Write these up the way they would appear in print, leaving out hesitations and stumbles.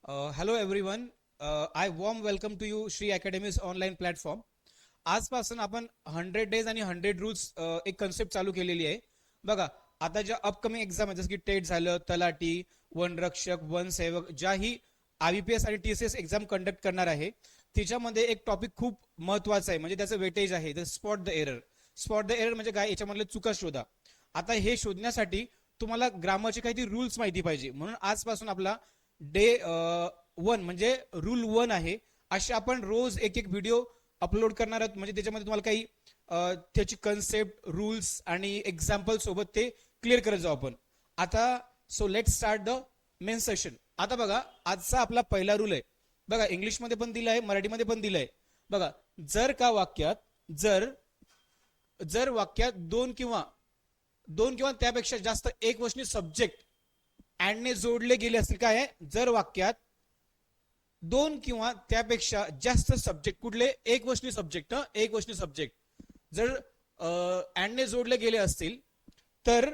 Hello everyone. I warm welcome to you Shri Academy's online platform. आजपासून आपण 100 days आणि 100 rules एक concept चालू केलेली आहे. बघा, आता ज्या अपकमिंग एक्झाम आहेत जसं की टेट झालं, तलाठी, वनरक्षक, वनसेवक, ज्याही IBPS आणि TCS एक्झाम कंडक्ट करणार आहे त्याच्यामध्ये एक टॉपिक खूप महत्वाचा आहे, म्हणजे त्याचं वेटेज आहे, the spot the error. Spot the error म्हणजे काय, याच्यामधले चुका शोधा. आता हे शोधण्यासाठी तुम्हाला ग्रामरचे काहीतरी रूल्स माहिती पाहिजे, म्हणून आजपासून आपला डे 1 म्हणजे रूल 1 आहे. असे आपण रोज एक एक व्हिडिओ अपलोड करणार आहोत, म्हणजे त्याच्यामध्ये तुम्हाला काही त्याची कन्सेप्ट, रूल्स आणि एक्झाम्पल सोबत ते क्लिअर करत जाऊ आपण. आता so let start the main session. आता बघा, आजचा आपला पहिला रूल आहे. बघा, इंग्लिशमध्ये पण दिला आहे, मराठीमध्ये पण दिलं आहे. बघा, जर का वाक्यात जर जर वाक्यात दोन किंवा त्यापेक्षा जास्त एक वचनी सब्जेक्ट अँडने जोडले गेले असतील, काय आहे, जर वाक्यात दोन किंवा त्यापेक्षा जास्त सब्जेक्ट, कुठले, एक वचनी सब्जेक्ट, एक वचनी सब्जेक्ट जर अँडने जोडले गेले असतील तर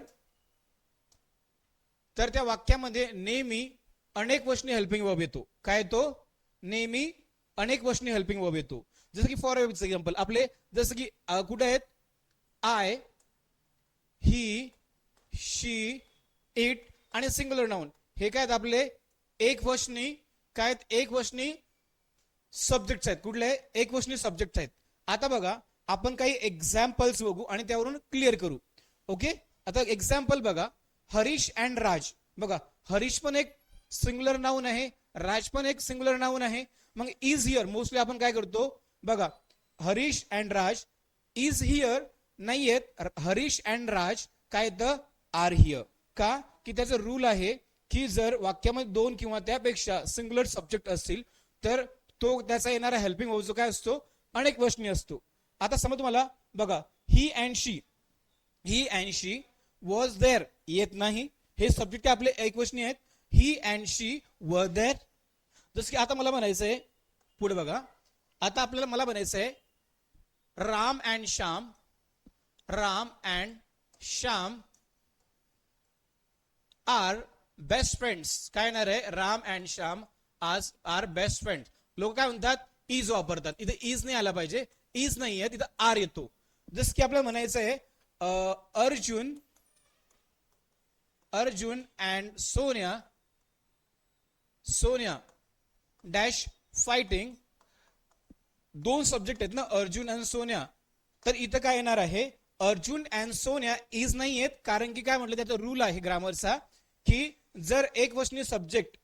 त्या वाक्यामध्ये नेहमी अनेक वचनी हेल्पिंग वर्ब येतो. काय तो, नेहमी अनेक वचनी हेल्पिंग वर्ब येतो. जसं की फॉर एक्झाम्पल आपले, जसं की कुठे आहेत, आय, ही, शी, इट आणि सिंगुलर नाउन, हे काय आहेत आपले एक वचनी, काय आहेत, एक वचनी सब्जेक्ट आहेत. कुठले, एक वचनी सब्जेक्ट आहेत. आता बघा, आपण काही एक्झाम्पल्स बघू आणि त्यावरून क्लिअर करू. ओके, आता एक्झाम्पल बघा, हरीश अँड राज. बघा, हरीश पण एक सिंगुलर नाउन आहे, राज पण एक सिंगुलर नाउन आहे. मग इज हिअर मोस्टली आपण काय करतो, बघा, Harish and Raj is here नाहीयेत, हरीश अँड राज काय द आर हिअर. का की त्याचा रूल आहे की जर वाक्यामध्ये दोन किंवा त्यापेक्षा सिंगुलर सब्जेक्ट असतील तर तो त्याचा येणारा हेल्पिंग वर्ब जो काय असतो, अनेक वचनी असतो. आता समज तुम्हाला, बघा, he and she was there येत नाही, हे सब्जेक्ट आपले एक वचनी आहेत. ही अँड शी वर देअर. जसं की आता मला म्हणायचंय, पुढे बघा, आता आपल्याला मला म्हणायचंय Ram and Shyam are best friends. काय येणार आहे, राम अँड श्याम आज आर बेस्ट फ्रेंड्स. लोक काय म्हणतात, इज वापरतात. इथे इज नाही आला पाहिजे, इज नाही आहे, तिथं आर येतो. जस की आपल्याला म्हणायचं आहे Arjun and Sonia dash fighting. दोन सब्जेक्ट आहेत ना, अर्जुन अँड सोनिया. तर इथं काय येणार आहे, अर्जुन अँड सोनिया इज नाही आहेत, कारण की काय म्हटलं, त्याचा रूल आहे ग्रामरचा की जर एक वचनी सब्जेक्ट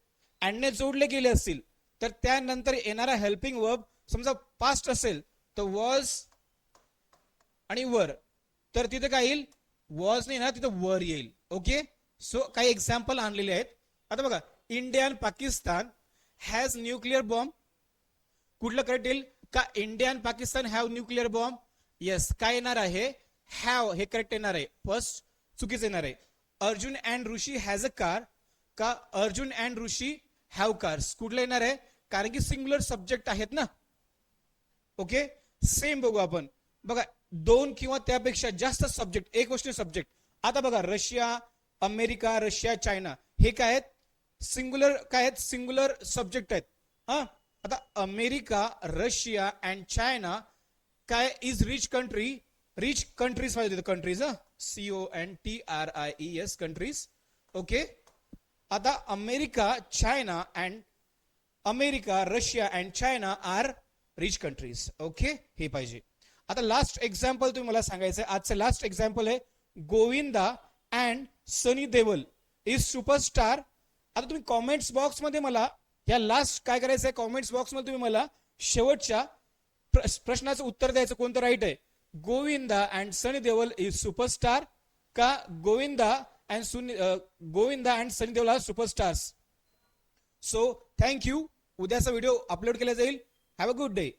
अँडने जोडले गेले असतील तर त्यानंतर येणारा हेल्पिंग वर्ब, समजा पास्ट असेल तर वॉज आणि वर, तर तिथे काय येईल, वॉज नाही ना, तिथे वर येईल. ओके, सो काही एक्झाम्पल आणलेले आहेत. आता बघा, India and Pakistan has nuclear bomb. कुठलं करेक्ट येईल, का India and Pakistan have nuclear bomb. Yes, काय येणार आहे, हॅव, हे करेक्ट येणार आहे. फर्स्ट चुकीचं येणार आहे. Arjun and Rishi has a car, का Arjun and Rishi have cars, कुठलं येणार आहे, कारण की सिंगुलर सब्जेक्ट आहेत ना. ओके, सेम बघू आपण. बघा, दोन किंवा त्यापेक्षा जास्त सब्जेक्ट, एक वचनी सब्जेक्ट. आता बघा, रशिया, अमेरिका, रशिया, चायना, हे काय आहेत, सिंगुलर, काय आहेत, सिंगुलर सब्जेक्ट आहेत. हा, आता अमेरिका, रशिया अँड चायना काय इज रिच कंट्रीज पाहिजे, कंट्रीज, CONTRIES कंट्रीज. ओके, आता America, Russia and China are rich countries. Okay, हे पाहिजे. आता लास्ट एक्झाम्पल तुम्ही मला सांगायचं आहे, आजचं लास्ट एक्झाम्पल आहे Govinda and Sunny Deol is superstar. आता तुम्ही कॉमेंट्स बॉक्स मध्ये मला या लास्ट काय करायचं आहे, कॉमेंट्स बॉक्स मध्ये तुम्ही मला शेवटच्या प्रश्नाचं उत्तर द्यायचं, कोणतं राईट आहे, Govinda and Sunny Deol is superstar, का Govinda and Sunny Deol are superstars. So thank you. उद्याचा व्हिडिओ अपलोड केला जाईल. Have a good day.